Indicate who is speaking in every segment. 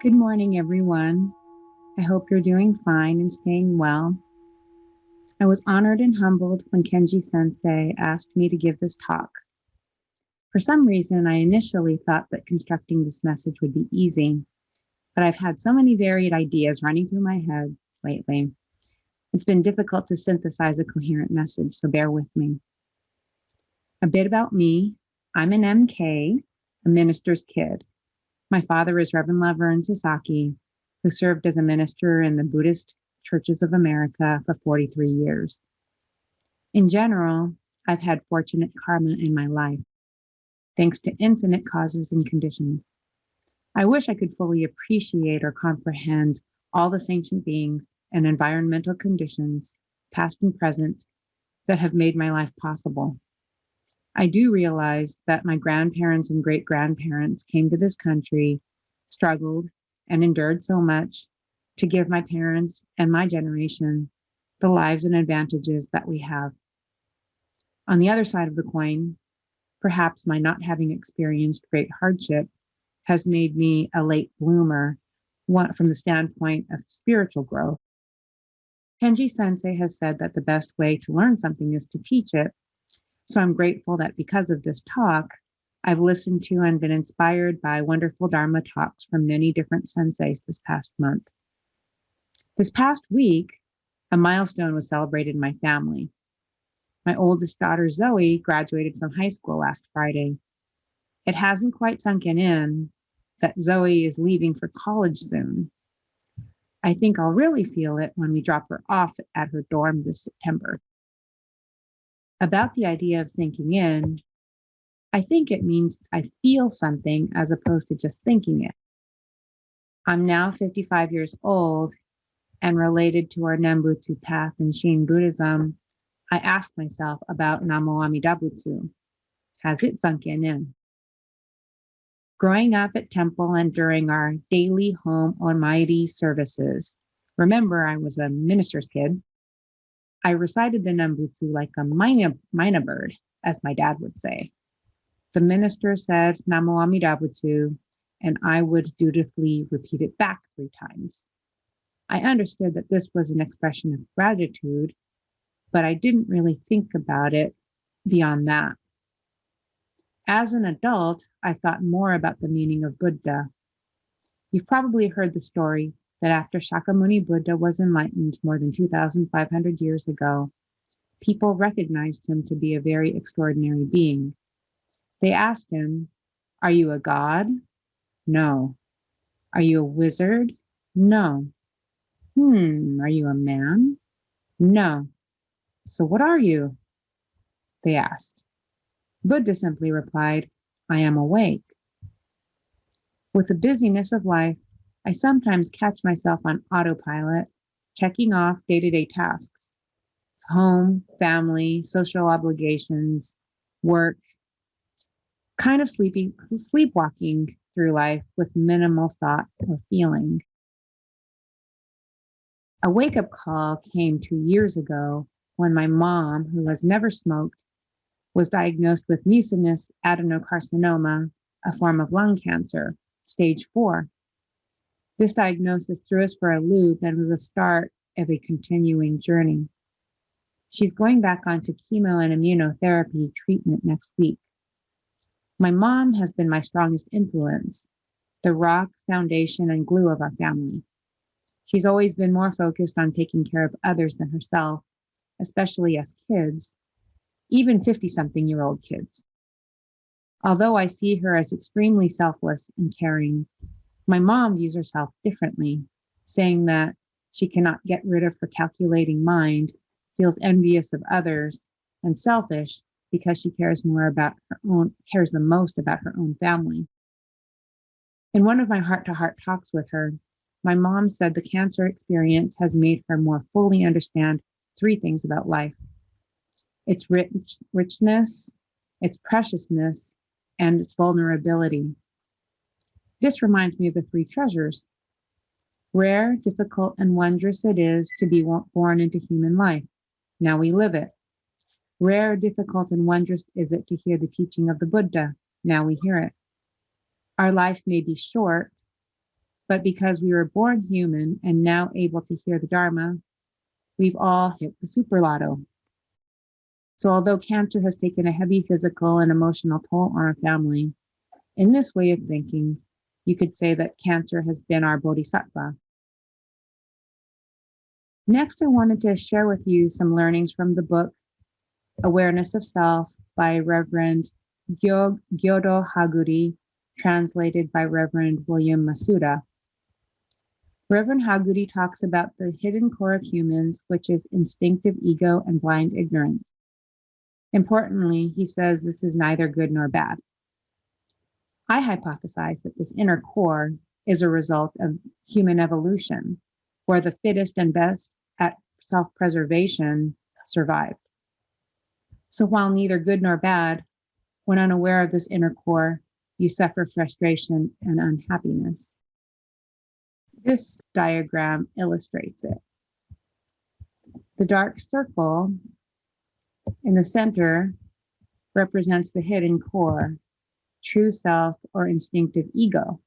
Speaker 1: Good morning, everyone. I hope you're doing fine and staying well. I was honored and humbled when Kenji Sensei asked me to give this talk. For some reason, I initially thought that constructing this message would be easy, but I've had so many varied ideas running through my head lately. It's been difficult to synthesize a coherent message, so bear with me. A bit about me. I'm an MK, a minister's kid. My father is Reverend Sharon Sasaki, who served as a minister in the Buddhist Churches of America for 43 years. In general, I've had fortunate karma in my life, thanks to infinite causes and conditions. I wish I could fully appreciate or comprehend all the sentient beings and environmental conditions, past and present, that have made my life possible. I do realize that my grandparents and great-grandparents came to this country, struggled, and endured so much to give my parents and my generation the lives and advantages that we have. On the other side of the coin, perhaps my not having experienced great hardship has made me a late bloomer from the standpoint of spiritual growth. Kenji Sensei has said that the best way to learn something is to teach it. So I'm grateful that because of this talk, I've listened to and been inspired by wonderful Dharma talks from many different senseis this past month. This past week, a milestone was celebrated in my family. My oldest daughter, Zoe, graduated from high school last Friday. It hasn't quite sunken in that Zoe is leaving for college soon. I think I'll really feel it when we drop her off at her dorm this September. About the idea of sinking in, I think it means I feel something as opposed to just thinking it. I'm now 55 years old, and related to our Nembutsu path in Shin Buddhism, I asked myself about Namo Amida Butsu. Has it sunken in? Growing up at temple and during our daily home Almighty services, remember I was a minister's kid, I recited the Nembutsu like a mina bird, as my dad would say. The minister said Namo Amida Butsu, and I would dutifully repeat it back 3 times. I understood that this was an expression of gratitude, but I didn't really think about it beyond that. As an adult, I thought more about the meaning of Buddha. You've probably heard the story that after Shakyamuni Buddha was enlightened more than 2,500 years ago, people recognized him to be a very extraordinary being. They asked him, "Are you a god?" "No." "Are you a wizard?" "No." Are you a man?" "No." "So what are you?" they asked. Buddha simply replied, "I am awake." With the busyness of life, I sometimes catch myself on autopilot, checking off day-to-day tasks, home, family, social obligations, work, kind of sleepwalking through life with minimal thought or feeling. A wake-up call came 2 years ago when my mom, who has never smoked, was diagnosed with mucinous adenocarcinoma, a form of lung cancer, stage 4. This diagnosis threw us for a loop and was the start of a continuing journey. She's going back onto chemo and immunotherapy treatment next week. My mom has been my strongest influence, the rock, foundation, and glue of our family. She's always been more focused on taking care of others than herself, especially us kids, even 50-something-year-old kids. Although I see her as extremely selfless and caring, my mom views herself differently, saying that she cannot get rid of her calculating mind, feels envious of others, and selfish because she cares the most about her own family. In one of my heart-to-heart talks with her, my mom said the cancer experience has made her more fully understand 3 things about life: its richness, its preciousness, and its vulnerability. This reminds me of the 3 treasures. Rare, difficult, and wondrous it is to be born into human life. Now we live it. Rare, difficult, and wondrous is it to hear the teaching of the Buddha. Now we hear it. Our life may be short, But because we were born human and now able to hear the Dharma, we've all hit the super lotto. So although cancer has taken a heavy physical and emotional toll on our family, in this way of thinking, you could say that cancer has been our bodhisattva. Next, I wanted to share with you some learnings from the book Awareness of Self by Reverend Gyodo Haguri, translated by Reverend William Masuda. Reverend Haguri talks about the hidden core of humans, which is instinctive ego and blind ignorance. Importantly, he says this is neither good nor bad. I hypothesize that this inner core is a result of human evolution, where the fittest and best at self-preservation survived. So while neither good nor bad, when unaware of this inner core, you suffer frustration and unhappiness. This diagram illustrates it. The dark circle in the center represents the hidden core, true self or instinctive ego.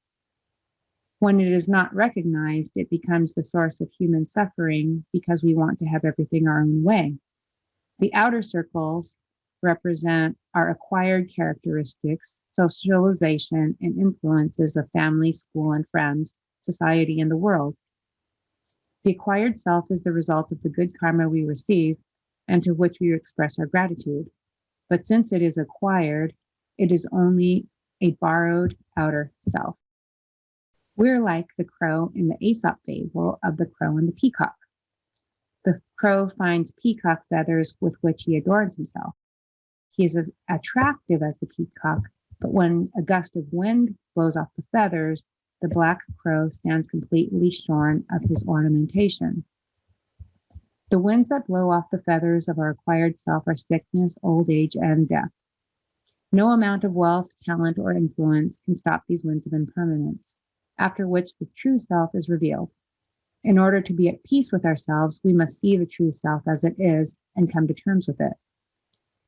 Speaker 1: When it is not recognized, it becomes the source of human suffering because we want to have everything our own way. The outer circles represent our acquired characteristics, socialization, and influences of family, school, and friends, society, and the world. The acquired self is the result of the good karma we receive and to which we express our gratitude. But since it is acquired, it is only a borrowed outer self. We're like the crow in the Aesop fable of the crow and the peacock. The crow finds peacock feathers with which he adorns himself. He is as attractive as the peacock, but when a gust of wind blows off the feathers, the black crow stands completely shorn of his ornamentation. The winds that blow off the feathers of our acquired self are sickness, old age, and death. No amount of wealth, talent, or influence can stop these winds of impermanence, after which the true self is revealed. In order to be at peace with ourselves, we must see the true self as it is and come to terms with it.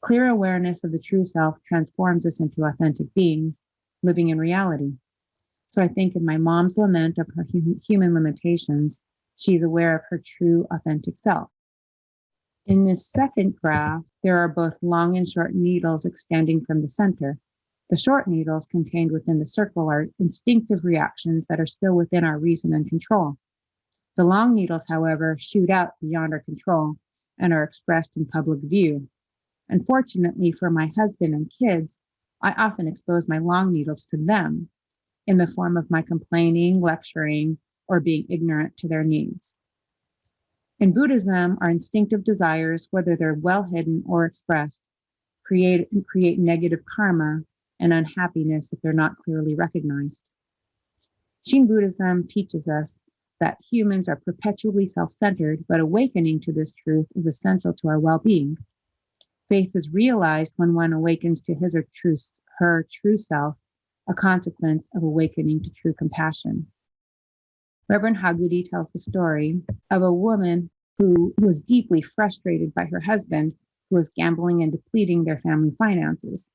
Speaker 1: Clear awareness of the true self transforms us into authentic beings, living in reality. So I think in my mom's lament of her human limitations, she's aware of her true, authentic self. In this second graph, there are both long and short needles extending from the center. The short needles contained within the circle are instinctive reactions that are still within our reason and control. The long needles, however, shoot out beyond our control and are expressed in public view. Unfortunately for my husband and kids, I often expose my long needles to them in the form of my complaining, lecturing, or being ignorant to their needs. In Buddhism, our instinctive desires, whether they're well hidden or expressed, create negative karma and unhappiness if they're not clearly recognized. Shin Buddhism teaches us that humans are perpetually self-centered, but awakening to this truth is essential to our well-being. Faith is realized when one awakens to his or her true self, a consequence of awakening to true compassion. Reverend Haguri tells the story of a woman who was deeply frustrated by her husband, who was gambling and depleting their family finances.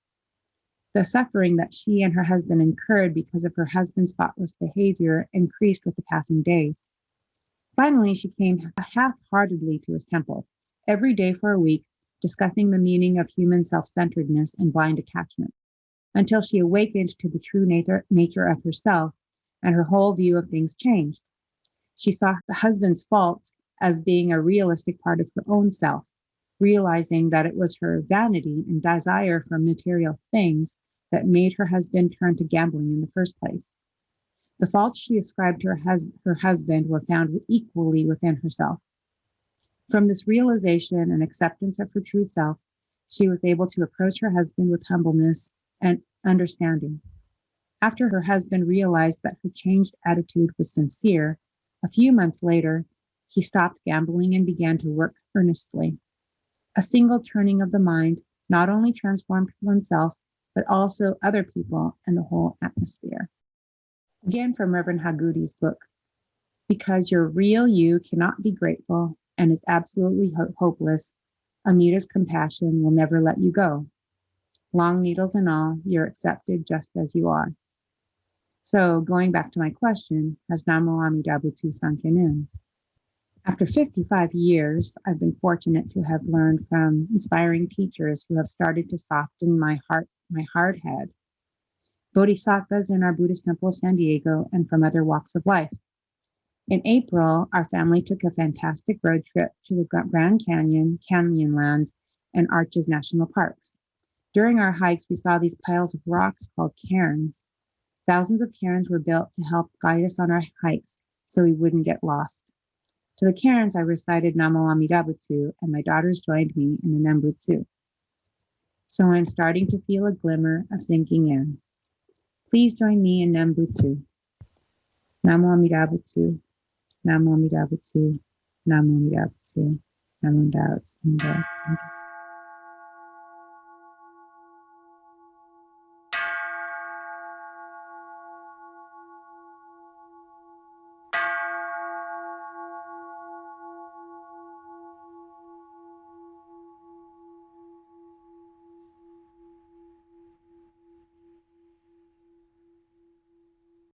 Speaker 1: The suffering that she and her husband incurred because of her husband's thoughtless behavior increased with the passing days. Finally, she came half-heartedly to his temple, every day for a week, discussing the meaning of human self-centeredness and blind attachment, until she awakened to the true nature of herself, and her whole view of things changed. She saw the husband's faults as being a realistic part of her own self, realizing that it was her vanity and desire for material things that made her husband turn to gambling in the first place. The faults she ascribed to her husband were found equally within herself. From this realization and acceptance of her true self, she was able to approach her husband with humbleness and understanding. After her husband realized that her changed attitude was sincere, a few months later, he stopped gambling and began to work earnestly. A single turning of the mind not only transformed oneself, but also other people and the whole atmosphere. Again, from Reverend Haguri's book, because your real you cannot be grateful and is absolutely hopeless, Amida's compassion will never let you go. Long needles and all, you're accepted just as you are. So going back to my question, has Namo Amida Butsu sunken in? After 55 years, I've been fortunate to have learned from inspiring teachers who have started to soften my hard head, bodhisattvas in our Buddhist Temple of San Diego, and from other walks of life. In April, our family took a fantastic road trip to the Grand Canyon, Canyonlands, and Arches National Parks. During our hikes, we saw these piles of rocks called cairns. Thousands of cairns were built to help guide us on our hikes so we wouldn't get lost. To the cairns, I recited Namo Amida Butsu, and my daughters joined me in the Nembutsu. So I'm starting to feel a glimmer of sinking in. Please join me in Nembutsu. Namo Amida Butsu, Namo Amida Butsu, Namo Amida Butsu, Namo Amida Butsu.